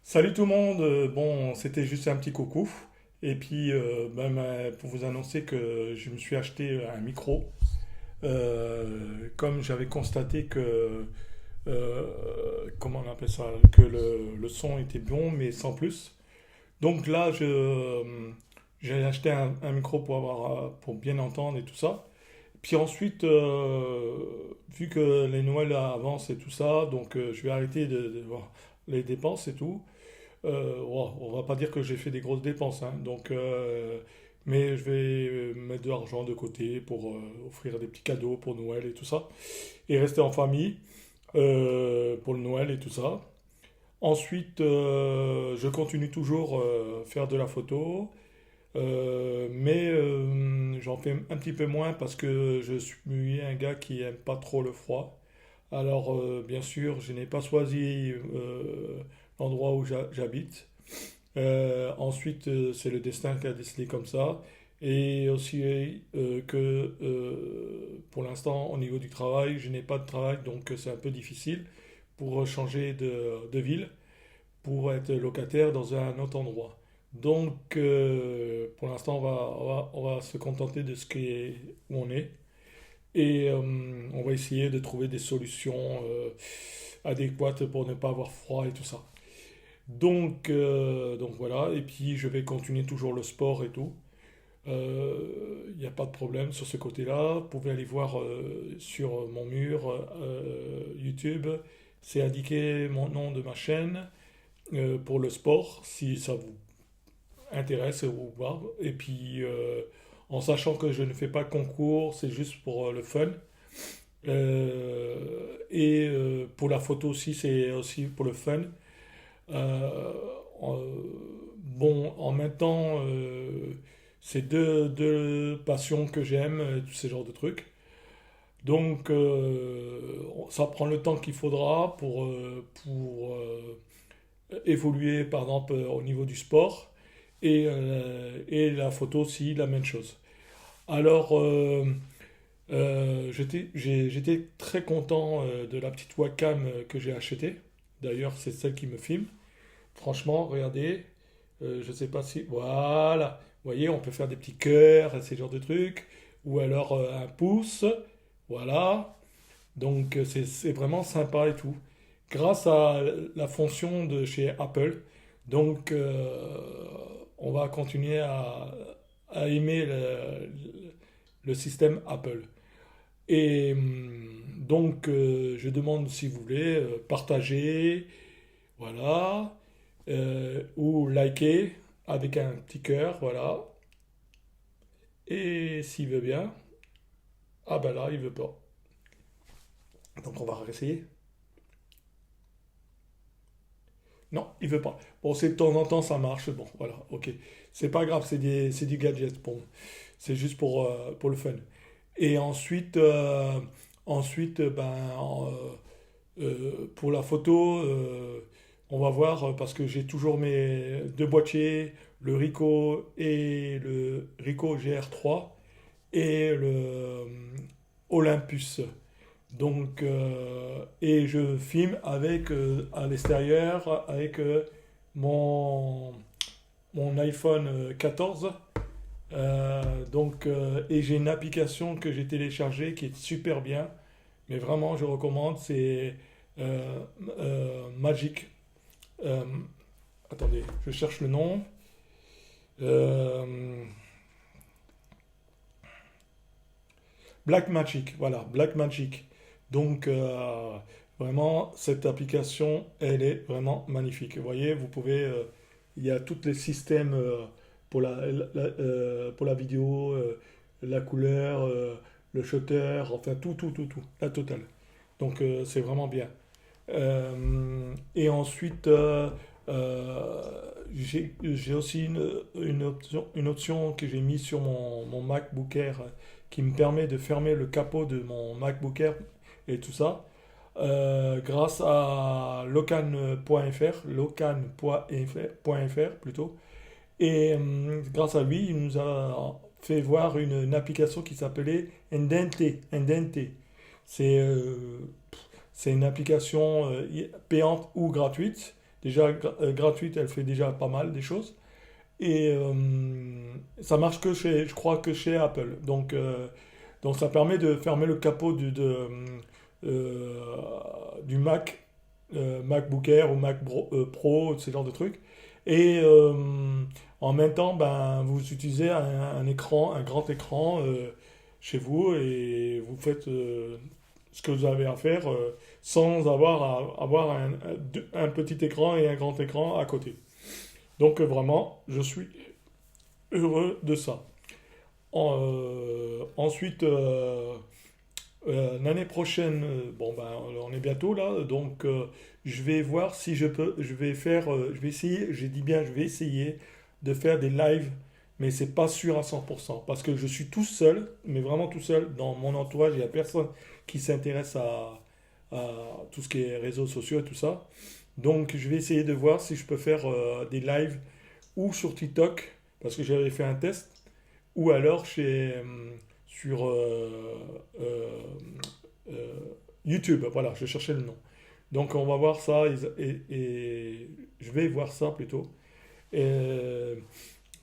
Salut tout le monde, bon c'était juste un petit coucou et puis pour vous annoncer que je me suis acheté un micro. Comme j'avais constaté que comment on appelle ça, que le son était bon mais sans plus. Donc là j'ai acheté un micro pour pour bien entendre et tout ça. Puis ensuite, vu que les Noëls avancent et tout ça, donc je vais arrêter de voir les dépenses et tout. On va pas dire que j'ai fait des grosses dépenses, hein, mais je vais mettre de l'argent de côté pour offrir des petits cadeaux pour Noël et tout ça, et rester en famille pour le Noël et tout ça. Ensuite, je continue toujours faire de la photo, mais j'en fais un petit peu moins parce que je suis un gars qui aime pas trop le froid. Alors, bien sûr, je n'ai pas choisi l'endroit où j'habite. Ensuite, c'est le destin qui a décidé comme ça. Et aussi que pour l'instant, au niveau du travail, je n'ai pas de travail, donc c'est un peu difficile pour changer de ville, pour être locataire dans un autre endroit. Donc, pour l'instant, on va se contenter de ce qui est où on est. Et on va essayer de trouver des solutions adéquates pour ne pas avoir froid et tout ça. Donc voilà, et puis je vais continuer toujours le sport et tout. Il n'y a pas de problème sur ce côté-là. Vous pouvez aller voir sur mon mur YouTube. C'est indiqué mon nom de ma chaîne pour le sport, si ça vous intéresse ou pas. Et puis en sachant que je ne fais pas de concours, c'est juste pour le fun. Pour la photo aussi, c'est aussi pour le fun. Euh, bon, en même temps, c'est deux passions que j'aime, tous ces genres de trucs. Donc, ça prend le temps qu'il faudra pour évoluer, par exemple, au niveau du sport. Et la photo aussi, la même chose. Alors, j'étais très content de la petite webcam que j'ai achetée. D'ailleurs, c'est celle qui me filme. Franchement, regardez, je sais pas si... Voilà, vous voyez, on peut faire des petits cœurs, ces genres de trucs, ou alors un pouce, voilà. Donc c'est vraiment sympa et tout. Grâce à la fonction de chez Apple, donc on va continuer à aimer le système Apple. Et donc je demande si vous voulez partager, voilà, ou liker avec un petit cœur, voilà. Et s'il veut bien, ah ben là, il veut pas. Donc on va réessayer. Non, il veut pas. Bon, c'est de temps en temps, ça marche. Bon, voilà, ok. C'est pas grave, c'est du gadget. Bon, c'est juste pour le fun. Et ensuite pour la photo, on va voir parce que j'ai toujours mes deux boîtiers, le Ricoh et le Ricoh GR3 et le Olympus. Donc, et je filme avec à l'extérieur avec mon, mon iPhone 14. Et j'ai une application que j'ai téléchargée qui est super bien, mais vraiment je recommande, c'est Magic. Euh, Attendez, je cherche le nom. Euh, Black Magic, voilà, Black Magic. Donc, vraiment, cette application, elle est vraiment magnifique. Vous voyez, vous pouvez, il y a tous les systèmes pour pour la vidéo, la couleur, le shutter, enfin tout, la totale. Donc, c'est vraiment bien. Et ensuite, euh, j'ai aussi une option que j'ai mise sur mon MacBook Air qui me permet de fermer le capot de mon MacBook Air et tout ça grâce à locan.fr plutôt. Et grâce à lui, il nous a fait voir une application qui s'appelait Indente. C'est c'est une application payante ou gratuite, déjà gratuite, elle fait déjà pas mal des choses. Et ça marche que chez, je crois que chez Apple. Donc ça permet de fermer le capot du Mac, MacBook Air ou Mac Pro, ce genre de trucs. Et en même temps, ben, vous utilisez un écran, un grand écran chez vous et vous faites ce que vous avez à faire sans avoir à avoir un petit écran et un grand écran à côté. Donc vraiment, je suis heureux de ça. Ensuite, l'année prochaine, bon ben, on est bientôt là, donc je vais voir si je peux, je vais essayer, j'ai dit bien, je vais essayer de faire des lives, mais c'est pas sûr à 100%, parce que je suis tout seul, mais vraiment tout seul, dans mon entourage, il n'y a personne qui s'intéresse à tout ce qui est réseaux sociaux et tout ça. Donc je vais essayer de voir si je peux faire des lives ou sur TikTok, parce que j'avais fait un test, ou alors sur euh, YouTube. Voilà, je cherchais le nom. Donc on va voir ça et je vais voir ça plutôt. Et,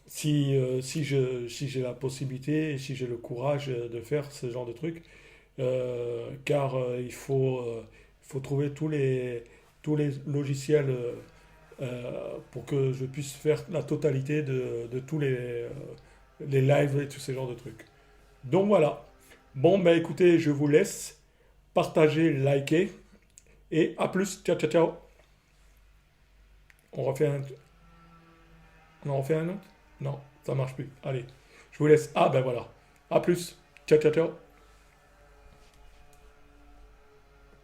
si j'ai la possibilité et si j'ai le courage de faire ce genre de truc, car il faut trouver tous les logiciels pour que je puisse faire la totalité de tous les lives et tous ces genres de trucs. Donc voilà. Bon, ben écoutez, je vous laisse partager, liker et à plus. Ciao, ciao, ciao. On refait un, on en refait un autre? Non, ça marche plus. Allez, je vous laisse. Ah ben voilà. À plus. Ciao, ciao, ciao.